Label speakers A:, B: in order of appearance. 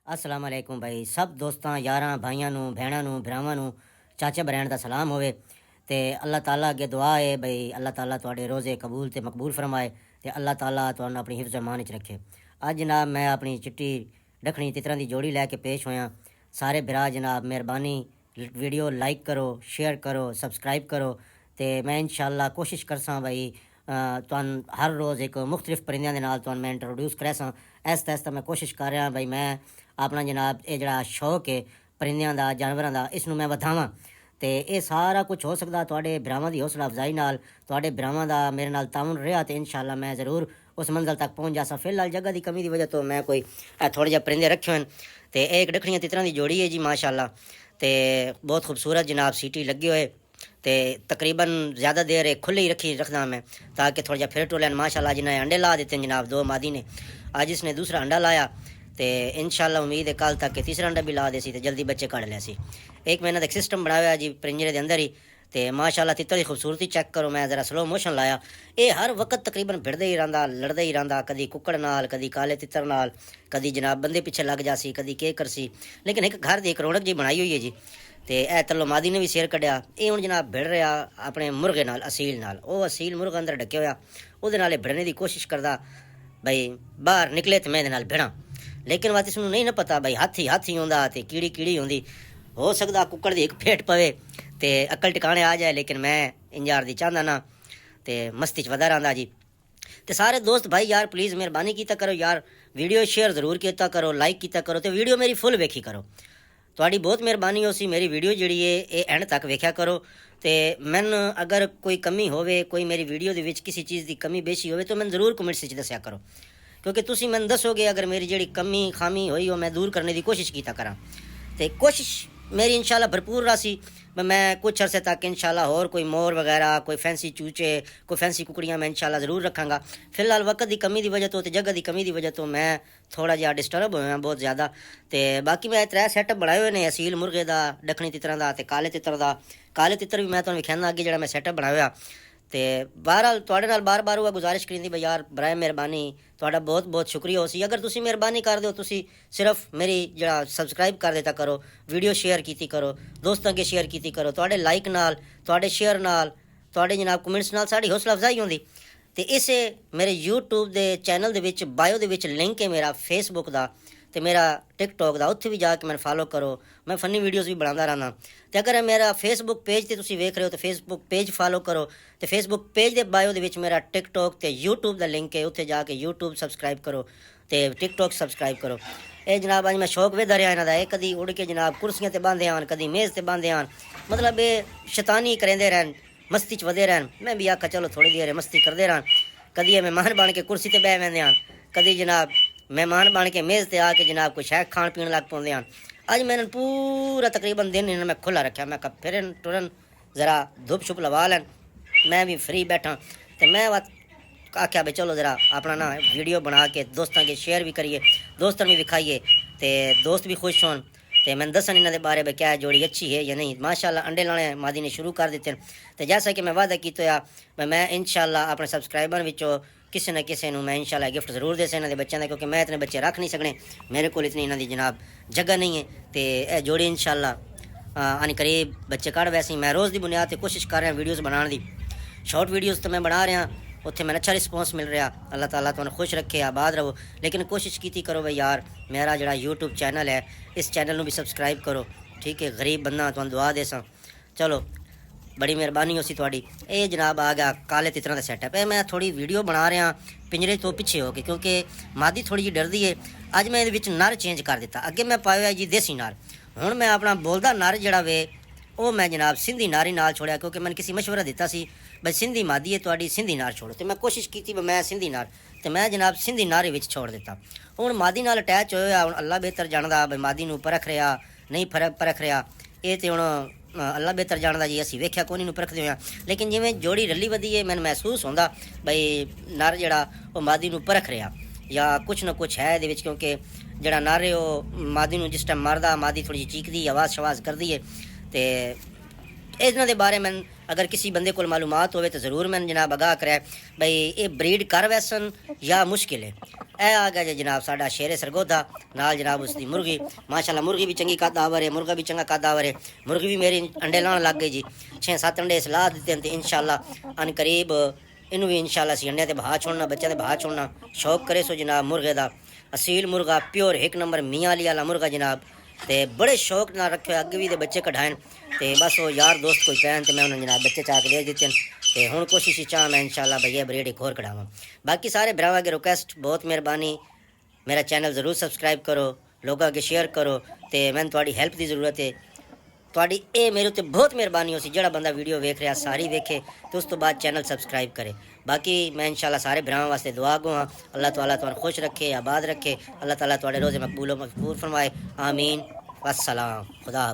A: अस्सलाम वालेकुम भाई सब दोस्तां यारां भाइयां नू भैणां नू भरावां नू चाचा बरैन दा सलाम होवे ते अल्लाह ताला अगे दुआ है भाई अल्लाह ताला तुहाडे रोज़े कबूल ते मकबूल फरमाए ते अल्लाह ताला तुहानू अपनी हिफ्ज़ मान च रखे। अज जनाब मैं अपनी चिट्टी डखनी तितरां दी जोड़ी लैके पेश होया। सारे भरा जनाब मेहरबानी वीडियो लाइक करो, शेयर करो, सब्सक्राइब करो ते मैं इंशाअल्लाह कोशिश करसां भाई तुहानू हर रोज़ एक मुख्तलिफ परिंदियां दे नाल तुहानू मैं इंट्रोड्यूस करैसां। ऐस्ता ऐस्ता मैं कोशिश कर रहा भाई मैं अपना जनाब ये जड़ा शौक है परिंदियां दा जानवरां दा इसनू मैं वधावां ते ये सारा कुछ हो सकदा तुहाडे भरावां दी हौसला अफजाई नाल, तुहाडे भरावां दा मेरे नाल ताउन रहा तो इंशाअल्लाह मैं ज़रूर उस मंजिल तक पहुँच जासा। फिलहाल जगह की कमी की वजह तो मैं कोई थोड़े जे परिंदे रखे हुए तो एक डखड़ियाँ तितरां दी जोड़ी है जी माशाअल्लाह ते बहुत खूबसूरत जनाब सीटी लगे हुए ते तकरीबन ज़्यादा देर खुले ही रखदा मैं ताकि थोड़ा जा फिर टोलन। माशाअल्लाह जिन्हें अंडे ला देते हैं जनाब दो मादी ने, अज इसने दूसरा अंडा लाया तो इंशाअल्लाह उम्मीद है कल तक तीसरा अंडा भी ला दे सी तो जल्दी बच्चे कढ़ लिया सी। एक मैंने एक सिस्टम बनाया जी पिंजरे के अंदर ही तो माशाअल्लाह तितर की खूबसूरती चेक करो। मैं ज़रा स्लो मोशन लाया, ये हर वक्त तकरीबन भिड़दा ही रहा लड़दा ही रहा, कदी कुकड़ नाल कदी काले तितर नाल कदी जनाब बंदे पिछे लग जासी कदी के करसी, लेकिन एक घर की एक रौनक जी बनाई हुई है जी। तो यह तलो मादी ने भी शेर कढ़िया, ये हूँ जनाब भिड़ रहा अपने मुर्गे नाल असील नाल, वो असील मुर्गा अंदर ढके होया वो भिड़ने की कोशिश करता भाई बाहर निकले तो मैं नाल भिड़ा, लेकिन बात इसनू नहीं ना पता भाई हाथी हाथी आंदा तो कीड़ी कीड़ी आँदी, हो सकता कुकड़ की एक फेट पवे तो अकल टिकाने आ जाए, लेकिन मैं इंजार दी चाहता ना तो मस्ती च वधा रहा जी। तो सारे दोस्त भाई यार प्लीज़ मेहरबानी कीता करो यार, वीडियो शेयर ज़रूर किया करो, लाइक किया करो तो वीडियो मेरी फुल वेखी करो, थोड़ी बहुत मेहरबानी हो सी। मेरी वीडियो जी है ये एंड तक वेख्या करो तो मैन अगर कोई कमी होवे कोई मेरी वीडियो के किसी चीज़ की कमी बेशी हो तो मैं ज़रूर कमेंट्स में दसिया करो, क्योंकि तुसी मैंने दसोगे अगर मेरी जी कमी खामी हुई हो मैं दूर करने की कोशिश किया करा तो कोशिश मेरी इंशाल्लाह भरपूर रही। मैं कुछ अरसे तक इंशाल्लाह और कोई मोर वगैरह कोई फैंसी चूचे कोई फैंसी कुकड़ियाँ मैं इंशाल्लाह ज़रूर रखांगा। फिलहाल वक्त की कमी की वजह तो जगह की कमी की वजह तो मैं थोड़ा जहा डिस्टर्ब होया बहुत ज़्यादा। तो बाकी मैं त्रै सैटअप बनाए हुए ने असील मुर्गे का, डखनी तितरां का ते काले तितर का। काले तितर भी मैं तुहानूं विखाना अगे जो मैं सैटअप बनाया होया। तो बहरहाल तुहाडे नाल बार बार हुआ गुजारिश करी भाई यार बराए मेहरबानी तुहाडा बहुत बहुत शुक्रिया हो सी। अगर तुसी मेहरबानी कर दो तुसी सिर्फ मेरी जरा सब्सक्राइब कर देता करो, वीडियो शेयर की करो, दोस्तों के शेयर की करो, तुहाडे लाइक नाल तुहाडे शेयर नाल तुहाडे जनाब कमेंट्स नाल साड़ी हौसला अफजाई होंदी। तो इसे मेरे यूट्यूब के चैनल के बायो के लिंक है मेरा फेसबुक का तो मेरा टिकटॉक का, उत्थे भी जाके मैं फॉलो करो, मैं फनी वीडियोज़ भी बनाता रहना। तो अगर मेरा फेसबुक पेज से तुसी वेख रहे हो तो फेसबुक पेज फॉलो करो, तो फेसबुक पेज के बायो मेरा टिकटॉक तो यूट्यूब का लिंक है, उत्थे जाके यूट्यूब सबसक्राइब करो तो टिकटॉक सबसक्राइब करो। ये जनाब अज मैं शौक वेदा रहा इन्हों का, कभी उड़ के जनाब कुर्सियाँ से बांधे आन कभी मेज़ से बांधे आन, मतलब ये शैतानी करेंदे रहन मस्ती च वधे रहन। मैं भी आखा चलो थोड़ी देर मस्ती करते रहन, कभी मेहमान बन के कुर्सी पर बह वेंदे आन, कभी जनाब मेहमान बन के मेज़ से आके जनाब कुछ है खाण पीण लग पाते हैं। अज मैंने पूरा तकरीबन दिन इन्होंने मैं खुला रखा, मैं कहा फिर टुरन ज़रा धुप छुप लवा लैन, मैं भी फ्री बैठा तो मैं आख्या भाई चलो ज़रा अपना ना वीडियो बना के दोस्तों के शेयर भी करिए, दोस्तों भी विखाइए तो दोस्त भी खुश होन। तो मैंने दसन इन्होंने बारे में क्या जोड़ी अच्छी है या नहीं। माशाल्लाह अंडे लाने मादी ने शुरू कर दिते। तो जैसा कि मैं वादा किया मैं इंशाल्लाह अपने सबसक्राइबर विचों किसी न किसी मैं इंशाल्लाह गिफ्ट जरूर दे इन्होंने बच्चों का, क्योंकि मैं इतने बच्चे रख नहीं सकने, मेरे को इतनी इन्हों की जनाब जगह नहीं है। तो यह जोड़ी इंशाल्लाह आने करीब बच्चे कढ़ वैसे मैं रोज़ की बुनियाद पर कोशिश कर रहा वीडियोज़ बनाने की, शॉर्ट वीडियोज़ तो मैं बना रहा उत्थे मैंने अच्छा रिस्पॉन्स मिल रहा। अल्लाह ताला तुहानूं खुश रखे आबाद रहो, लेकिन कोशिश की करो भाई यार मेरा जो यूट्यूब चैनल है इस चैनल में भी सबसक्राइब करो, ठीक है। गरीब बंदा तुहानूं दुआ दे सा, चलो बड़ी मेहरबानी हो सी थोड़ी। ये जनाब आ गया काले तितरां का सैटअप है। मैं थोड़ी वीडियो बना रहा पिंजरे तो पिछे हो के, क्योंकि मादी थोड़ी जी डरदी है। अज मैं ये नर चेंज कर दिता, अगे मैं पाया जी देसी नर, हुण मैं अपना बोलदा नर जड़ा वे वो मैं जनाब सिंधी नार ही नाल छोड़िया, क्योंकि मैंने किसी मशवरा दिता सी भाई सिंधी मादी है थोड़ी सिंधी नार छोड़ो, तो मैं कोशिश की मैं सिंधी नार तो मैं जनाब सिंधी नारे विच छोड़ दिता। हुण मादी नाल अटैच होया, हुण अल्लाह बेहतर जानदा भाई मादी नूं परख रहा नहीं परख रहा, ये तो हुण अल्लाह बेहतर जानदा जी, असीं वेख्या कोई नूं परखदे होया। लेकिन जिवें जोड़ी रली वधी है मैनूं महसूस होंदा भाई नर जड़ा वो मादी नूं परख रहा या कुछ ना कुछ है ये, क्योंकि जड़ा नर है वो मादी नूं जिस टाइम मारदा मादी थोड़ी जी चीकदी आवाज़ शवाज़ करदी है। तो ਇਹਨਾਂ ਦੇ ਬਾਰੇ ਮੈਂ ਅਗਰ ਕਿਸੇ ਬੰਦੇ ਕੋਲ ਮਾਲੂਮਾਤ ਹੋਵੇ ਤਾਂ ਜ਼ਰੂਰ ਮੈਂ ਜਨਾਬ ਅਗਾਹ ਕਰੇ ਬਈ ਇਹ ਬਰੀਡ ਕਰ ਵੈਸਨ ਜਾਂ ਮੁਸ਼ਕਿਲ ਹੈ। ਇਹ ਆ ਗਿਆ ਜੀ ਜਨਾਬ ਸਾਡਾ ਸ਼ੇਰੇ ਸਰਗੋਦਾ ਨਾਲ ਜਨਾਬ ਉਸਦੀ ਮੁਰਗੀ, ਮਾਸ਼ਾਅੱਲਾ ਮੁਰਗੀ ਵੀ ਚੰਗੀ ਕੱਦ-ਆਵਰ ਹੈ, ਮੁਰਗਾ ਵੀ ਚੰਗਾ ਕੱਦ-ਆਵਰ ਹੈ। ਮੁਰਗੀ ਵੀ ਮੇਰੀ ਅੰਡੇ ਲਾਉਣ ਲੱਗ ਗਈ ਜੀ, 6-7 ਅੰਡੇ ਸਲਾਹ ਦਿੱਤੇ ਤੇ इंशाअल्लाह अन करीब ਇਹਨੂੰ ਵੀ इंशाअल्लाह ਅਸੀਂ ਅੰਡਿਆਂ ਤੇ ਬਹਾ ਛੋੜਨਾ, ਬੱਚਿਆਂ ਤੇ ਬਹਾ ਛੋੜਨਾ। ਸ਼ੌਕ ਕਰੇ ਸੋ ਜਨਾਬ ਮੁਰਗੇ ਦਾ, ਅਸੀਲ ਮੁਰਗਾ ਪਿਓਰ 1 ਨੰਬਰ ਮੀਆਂ ਅਲੀ ਵਾਲਾ ਮੁਰਗਾ ਜਨਾਬ, ਤੇ बड़े शौक ਨਾਲ ਰੱਖਿਆ, ਅੱਗੇ ਵੀ ਦੇ ਬੱਚੇ ਕਢਾਇਣ ਤੇ बस वो यार दोस्त कोई पैन तो मैं उन्होंने जनाब बच्चे चाक दे दिते ते हुण कोशिश ही चाह मैं इंशाअल्लाह भैया ब्रीड एक होर कढ़ावां। बाकी सारे भरावां के रिक्वेस्ट बहुत मेहरबानी, मेरा चैनल ज़रूर सबसक्राइब करो, लोगों के शेयर करो ते मैंने तुहाडी हेल्प की ज़रूरत है। तुहाडी ये मेरे उत्ते बहुत मेहरबानी हो सी जिहड़ा बंदा वीडियो वेख रहा सारी वेखे तो उस तो बाद चैनल सबसक्राइब करे। बाकी मैं इंशाअल्लाह सारे भरावां वास्ते दुआ गो हाँ, अल्लाह ताला तुहानू खुश रखे, आबाद रखे, अल्लाह ताला तुहाडे रोज़े मकबूल फरमाए, आमीन। वस्सलाम, खुदा हाफ़िज़।